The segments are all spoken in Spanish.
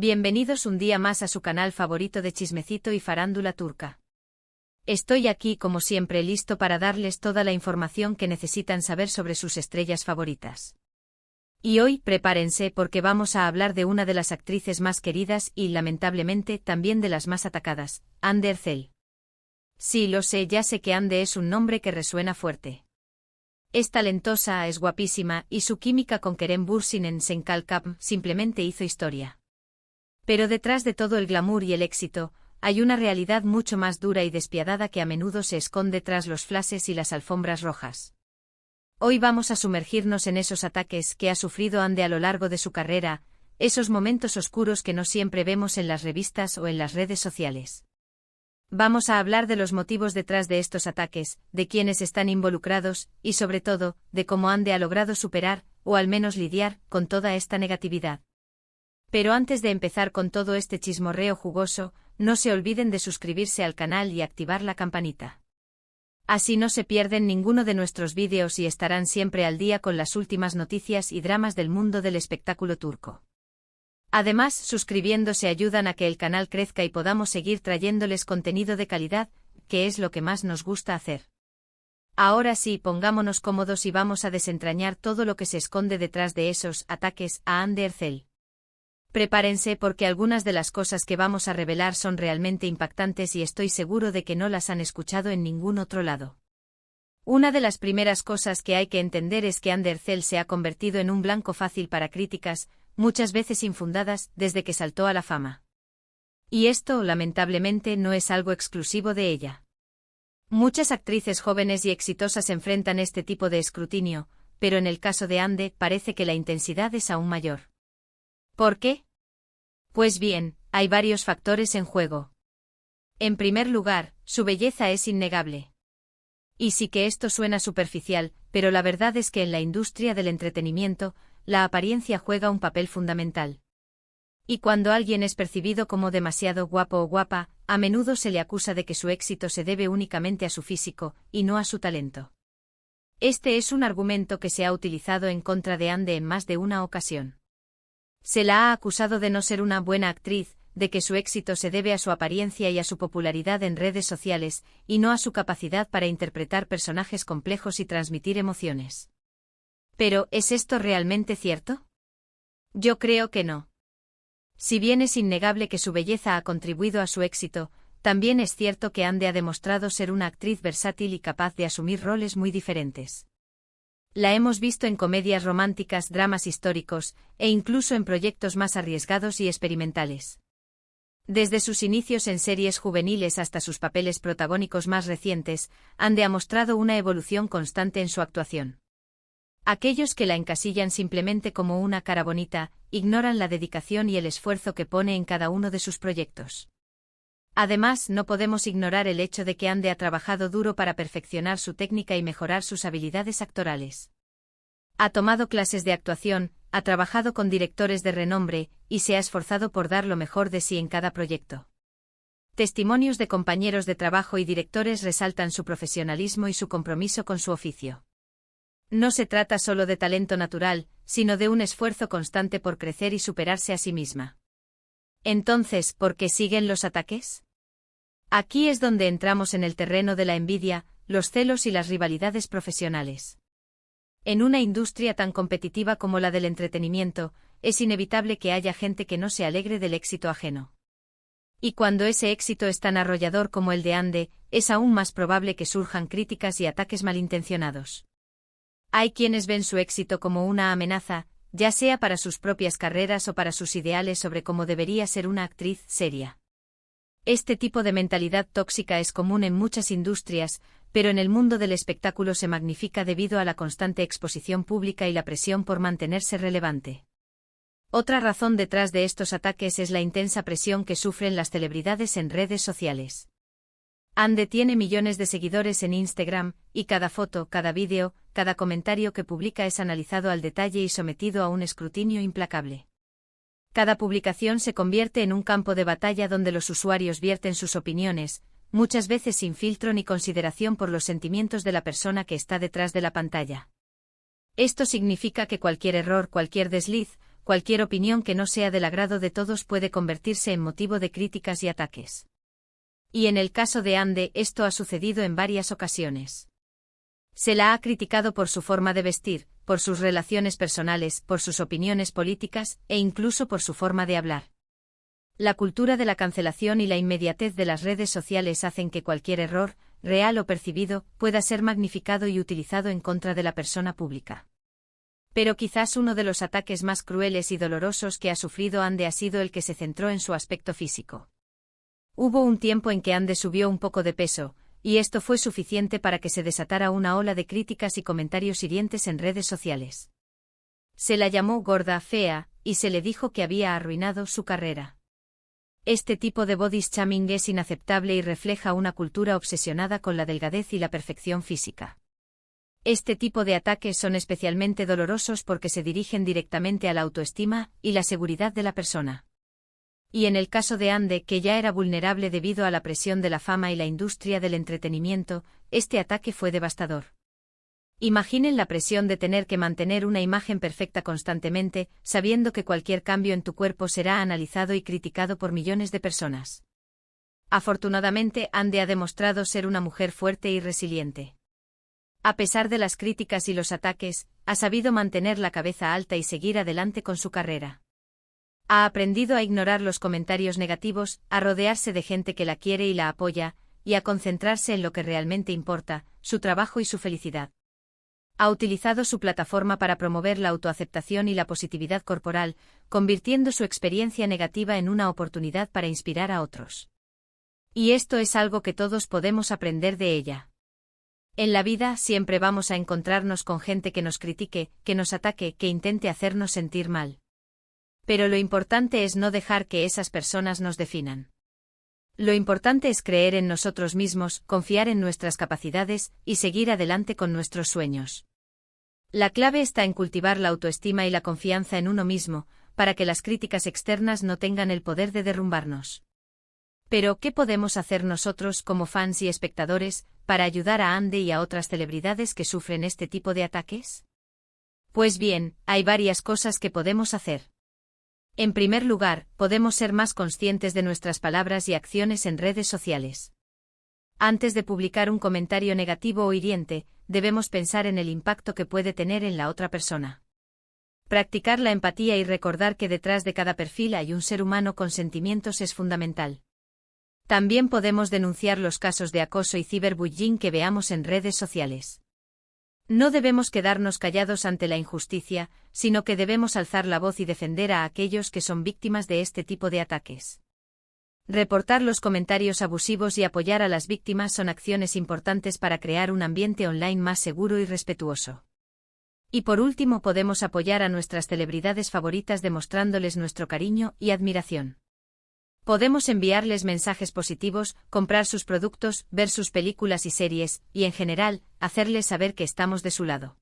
Bienvenidos un día más a su canal favorito de chismecito y farándula turca. Estoy aquí como siempre listo para darles toda la información que necesitan saber sobre sus estrellas favoritas. Y hoy prepárense porque vamos a hablar de una de las actrices más queridas y lamentablemente también de las más atacadas, Hande Erçel. Sí, lo sé, ya sé que Hande es un nombre que resuena fuerte. Es talentosa, es guapísima y su química con Kerem Bürsin en Sen Kalkap simplemente hizo historia. Pero detrás de todo el glamour y el éxito, hay una realidad mucho más dura y despiadada que a menudo se esconde tras los flashes y las alfombras rojas. Hoy vamos a sumergirnos en esos ataques que ha sufrido Hande a lo largo de su carrera, esos momentos oscuros que no siempre vemos en las revistas o en las redes sociales. Vamos a hablar de los motivos detrás de estos ataques, de quiénes están involucrados y sobre todo, de cómo Hande ha logrado superar, o al menos lidiar, con toda esta negatividad. Pero antes de empezar con todo este chismorreo jugoso, no se olviden de suscribirse al canal y activar la campanita. Así no se pierden ninguno de nuestros vídeos y estarán siempre al día con las últimas noticias y dramas del mundo del espectáculo turco. Además, suscribiéndose ayudan a que el canal crezca y podamos seguir trayéndoles contenido de calidad, que es lo que más nos gusta hacer. Ahora sí, pongámonos cómodos y vamos a desentrañar todo lo que se esconde detrás de esos ataques a Hande Erçel. Prepárense porque algunas de las cosas que vamos a revelar son realmente impactantes y estoy seguro de que no las han escuchado en ningún otro lado. Una de las primeras cosas que hay que entender es que Hande Erçel se ha convertido en un blanco fácil para críticas, muchas veces infundadas, desde que saltó a la fama. Y esto, lamentablemente, no es algo exclusivo de ella. Muchas actrices jóvenes y exitosas enfrentan este tipo de escrutinio, pero en el caso de Hande parece que la intensidad es aún mayor. ¿Por qué? Pues bien, hay varios factores en juego. En primer lugar, su belleza es innegable. Y sí que esto suena superficial, pero la verdad es que en la industria del entretenimiento, la apariencia juega un papel fundamental. Y cuando alguien es percibido como demasiado guapo o guapa, a menudo se le acusa de que su éxito se debe únicamente a su físico, y no a su talento. Este es un argumento que se ha utilizado en contra de Hande en más de una ocasión. Se la ha acusado de no ser una buena actriz, de que su éxito se debe a su apariencia y a su popularidad en redes sociales, y no a su capacidad para interpretar personajes complejos y transmitir emociones. Pero, ¿es esto realmente cierto? Yo creo que no. Si bien es innegable que su belleza ha contribuido a su éxito, también es cierto que Hande ha demostrado ser una actriz versátil y capaz de asumir roles muy diferentes. La hemos visto en comedias románticas, dramas históricos, e incluso en proyectos más arriesgados y experimentales. Desde sus inicios en series juveniles hasta sus papeles protagónicos más recientes, Hande ha mostrado una evolución constante en su actuación. Aquellos que la encasillan simplemente como una cara bonita, ignoran la dedicación y el esfuerzo que pone en cada uno de sus proyectos. Además, no podemos ignorar el hecho de que Hande ha trabajado duro para perfeccionar su técnica y mejorar sus habilidades actorales. Ha tomado clases de actuación, ha trabajado con directores de renombre, y se ha esforzado por dar lo mejor de sí en cada proyecto. Testimonios de compañeros de trabajo y directores resaltan su profesionalismo y su compromiso con su oficio. No se trata solo de talento natural, sino de un esfuerzo constante por crecer y superarse a sí misma. Entonces, ¿por qué siguen los ataques? Aquí es donde entramos en el terreno de la envidia, los celos y las rivalidades profesionales. En una industria tan competitiva como la del entretenimiento, es inevitable que haya gente que no se alegre del éxito ajeno. Y cuando ese éxito es tan arrollador como el de Hande, es aún más probable que surjan críticas y ataques malintencionados. Hay quienes ven su éxito como una amenaza, ya sea para sus propias carreras o para sus ideales sobre cómo debería ser una actriz seria. Este tipo de mentalidad tóxica es común en muchas industrias, pero en el mundo del espectáculo se magnifica debido a la constante exposición pública y la presión por mantenerse relevante. Otra razón detrás de estos ataques es la intensa presión que sufren las celebridades en redes sociales. Hande tiene millones de seguidores en Instagram, y cada foto, cada vídeo, cada comentario que publica es analizado al detalle y sometido a un escrutinio implacable. Cada publicación se convierte en un campo de batalla donde los usuarios vierten sus opiniones, muchas veces sin filtro ni consideración por los sentimientos de la persona que está detrás de la pantalla. Esto significa que cualquier error, cualquier desliz, cualquier opinión que no sea del agrado de todos puede convertirse en motivo de críticas y ataques. Y en el caso de Ande, esto ha sucedido en varias ocasiones. Se la ha criticado por su forma de vestir, por sus relaciones personales, por sus opiniones políticas, e incluso por su forma de hablar. La cultura de la cancelación y la inmediatez de las redes sociales hacen que cualquier error, real o percibido, pueda ser magnificado y utilizado en contra de la persona pública. Pero quizás uno de los ataques más crueles y dolorosos que ha sufrido Ande ha sido el que se centró en su aspecto físico. Hubo un tiempo en que Ande subió un poco de peso, y esto fue suficiente para que se desatara una ola de críticas y comentarios hirientes en redes sociales. Se la llamó gorda, fea, y se le dijo que había arruinado su carrera. Este tipo de body shaming es inaceptable y refleja una cultura obsesionada con la delgadez y la perfección física. Este tipo de ataques son especialmente dolorosos porque se dirigen directamente a la autoestima y la seguridad de la persona. Y en el caso de Ande, que ya era vulnerable debido a la presión de la fama y la industria del entretenimiento, este ataque fue devastador. Imaginen la presión de tener que mantener una imagen perfecta constantemente, sabiendo que cualquier cambio en tu cuerpo será analizado y criticado por millones de personas. Afortunadamente, Ande ha demostrado ser una mujer fuerte y resiliente. A pesar de las críticas y los ataques, ha sabido mantener la cabeza alta y seguir adelante con su carrera. Ha aprendido a ignorar los comentarios negativos, a rodearse de gente que la quiere y la apoya, y a concentrarse en lo que realmente importa, su trabajo y su felicidad. Ha utilizado su plataforma para promover la autoaceptación y la positividad corporal, convirtiendo su experiencia negativa en una oportunidad para inspirar a otros. Y esto es algo que todos podemos aprender de ella. En la vida siempre vamos a encontrarnos con gente que nos critique, que nos ataque, que intente hacernos sentir mal. Pero lo importante es no dejar que esas personas nos definan. Lo importante es creer en nosotros mismos, confiar en nuestras capacidades y seguir adelante con nuestros sueños. La clave está en cultivar la autoestima y la confianza en uno mismo, para que las críticas externas no tengan el poder de derrumbarnos. Pero, ¿qué podemos hacer nosotros como fans y espectadores para ayudar a Ande y a otras celebridades que sufren este tipo de ataques? Pues bien, hay varias cosas que podemos hacer. En primer lugar, podemos ser más conscientes de nuestras palabras y acciones en redes sociales. Antes de publicar un comentario negativo o hiriente, debemos pensar en el impacto que puede tener en la otra persona. Practicar la empatía y recordar que detrás de cada perfil hay un ser humano con sentimientos es fundamental. También podemos denunciar los casos de acoso y ciberbullying que veamos en redes sociales. No debemos quedarnos callados ante la injusticia, sino que debemos alzar la voz y defender a aquellos que son víctimas de este tipo de ataques. Reportar los comentarios abusivos y apoyar a las víctimas son acciones importantes para crear un ambiente online más seguro y respetuoso. Y por último, podemos apoyar a nuestras celebridades favoritas demostrándoles nuestro cariño y admiración. Podemos enviarles mensajes positivos, comprar sus productos, ver sus películas y series, y en general, hacerles saber que estamos de su lado.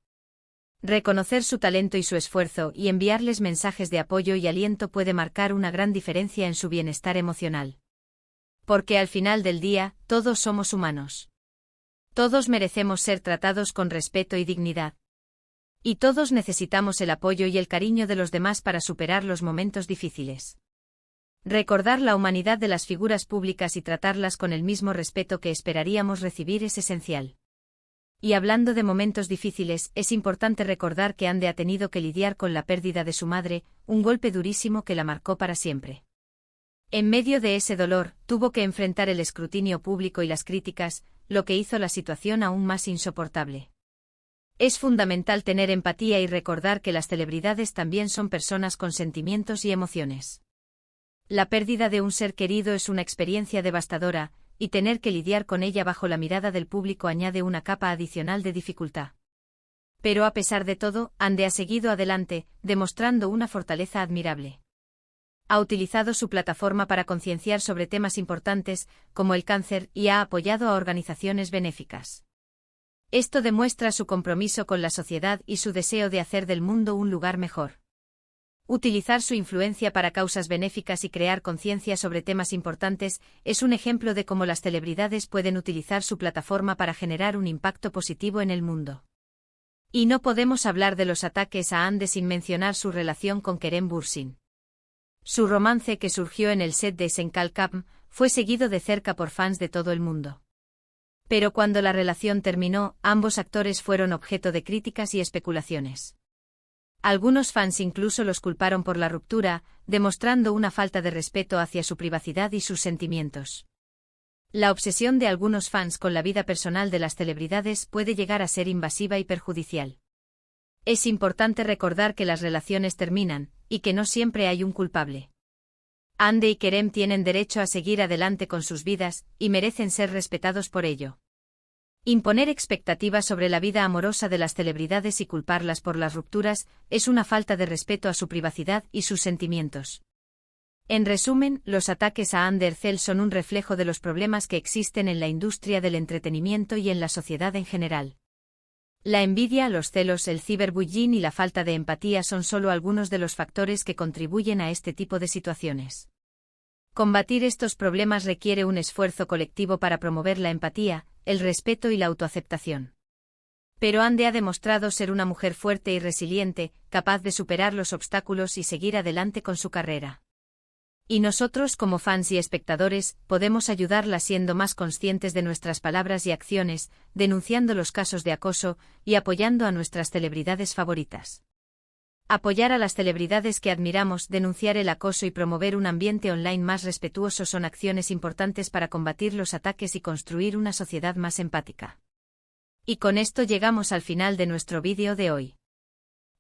Reconocer su talento y su esfuerzo y enviarles mensajes de apoyo y aliento puede marcar una gran diferencia en su bienestar emocional. Porque al final del día, todos somos humanos. Todos merecemos ser tratados con respeto y dignidad. Y todos necesitamos el apoyo y el cariño de los demás para superar los momentos difíciles. Recordar la humanidad de las figuras públicas y tratarlas con el mismo respeto que esperaríamos recibir es esencial. Y hablando de momentos difíciles, es importante recordar que Ande ha tenido que lidiar con la pérdida de su madre, un golpe durísimo que la marcó para siempre. En medio de ese dolor, tuvo que enfrentar el escrutinio público y las críticas, lo que hizo la situación aún más insoportable. Es fundamental tener empatía y recordar que las celebridades también son personas con sentimientos y emociones. La pérdida de un ser querido es una experiencia devastadora, y tener que lidiar con ella bajo la mirada del público añade una capa adicional de dificultad. Pero a pesar de todo, Ande ha seguido adelante, demostrando una fortaleza admirable. Ha utilizado su plataforma para concienciar sobre temas importantes, como el cáncer, y ha apoyado a organizaciones benéficas. Esto demuestra su compromiso con la sociedad y su deseo de hacer del mundo un lugar mejor. Utilizar su influencia para causas benéficas y crear conciencia sobre temas importantes es un ejemplo de cómo las celebridades pueden utilizar su plataforma para generar un impacto positivo en el mundo. Y no podemos hablar de los ataques a Ande sin mencionar su relación con Kerem Bürsin. Su romance, que surgió en el set de Senkalkam, fue seguido de cerca por fans de todo el mundo. Pero cuando la relación terminó, ambos actores fueron objeto de críticas y especulaciones. Algunos fans incluso los culparon por la ruptura, demostrando una falta de respeto hacia su privacidad y sus sentimientos. La obsesión de algunos fans con la vida personal de las celebridades puede llegar a ser invasiva y perjudicial. Es importante recordar que las relaciones terminan, y que no siempre hay un culpable. Hande y Kerem tienen derecho a seguir adelante con sus vidas, y merecen ser respetados por ello. Imponer expectativas sobre la vida amorosa de las celebridades y culparlas por las rupturas es una falta de respeto a su privacidad y sus sentimientos. En resumen, los ataques a Hande Erçel son un reflejo de los problemas que existen en la industria del entretenimiento y en la sociedad en general. La envidia, los celos, el ciberbullying y la falta de empatía son solo algunos de los factores que contribuyen a este tipo de situaciones. Combatir estos problemas requiere un esfuerzo colectivo para promover la empatía, el respeto y la autoaceptación. Pero Hande ha demostrado ser una mujer fuerte y resiliente, capaz de superar los obstáculos y seguir adelante con su carrera. Y nosotros, como fans y espectadores, podemos ayudarla siendo más conscientes de nuestras palabras y acciones, denunciando los casos de acoso y apoyando a nuestras celebridades favoritas. Apoyar a las celebridades que admiramos, denunciar el acoso y promover un ambiente online más respetuoso son acciones importantes para combatir los ataques y construir una sociedad más empática. Y con esto llegamos al final de nuestro vídeo de hoy.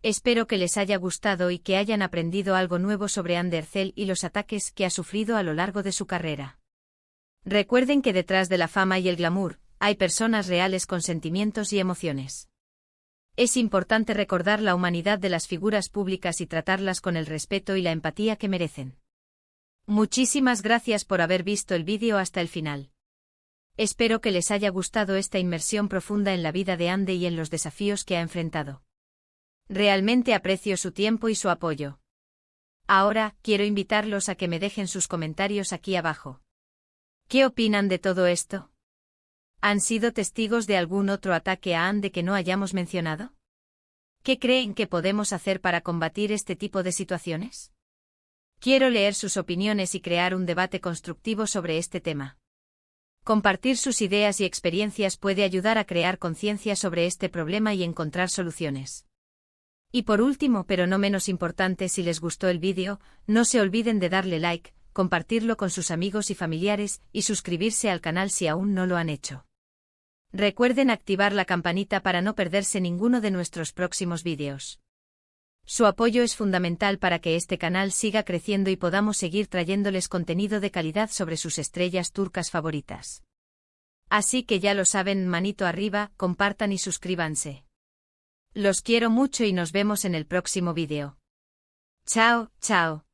Espero que les haya gustado y que hayan aprendido algo nuevo sobre Hande Erçel y los ataques que ha sufrido a lo largo de su carrera. Recuerden que detrás de la fama y el glamour, hay personas reales con sentimientos y emociones. Es importante recordar la humanidad de las figuras públicas y tratarlas con el respeto y la empatía que merecen. Muchísimas gracias por haber visto el vídeo hasta el final. Espero que les haya gustado esta inmersión profunda en la vida de Hande y en los desafíos que ha enfrentado. Realmente aprecio su tiempo y su apoyo. Ahora, quiero invitarlos a que me dejen sus comentarios aquí abajo. ¿Qué opinan de todo esto? ¿Han sido testigos de algún otro ataque a Hande que no hayamos mencionado? ¿Qué creen que podemos hacer para combatir este tipo de situaciones? Quiero leer sus opiniones y crear un debate constructivo sobre este tema. Compartir sus ideas y experiencias puede ayudar a crear conciencia sobre este problema y encontrar soluciones. Y por último, pero no menos importante, si les gustó el vídeo, no se olviden de darle like, compartirlo con sus amigos y familiares, y suscribirse al canal si aún no lo han hecho. Recuerden activar la campanita para no perderse ninguno de nuestros próximos vídeos. Su apoyo es fundamental para que este canal siga creciendo y podamos seguir trayéndoles contenido de calidad sobre sus estrellas turcas favoritas. Así que ya lo saben, manito arriba, compartan y suscríbanse. Los quiero mucho y nos vemos en el próximo vídeo. Chao, chao.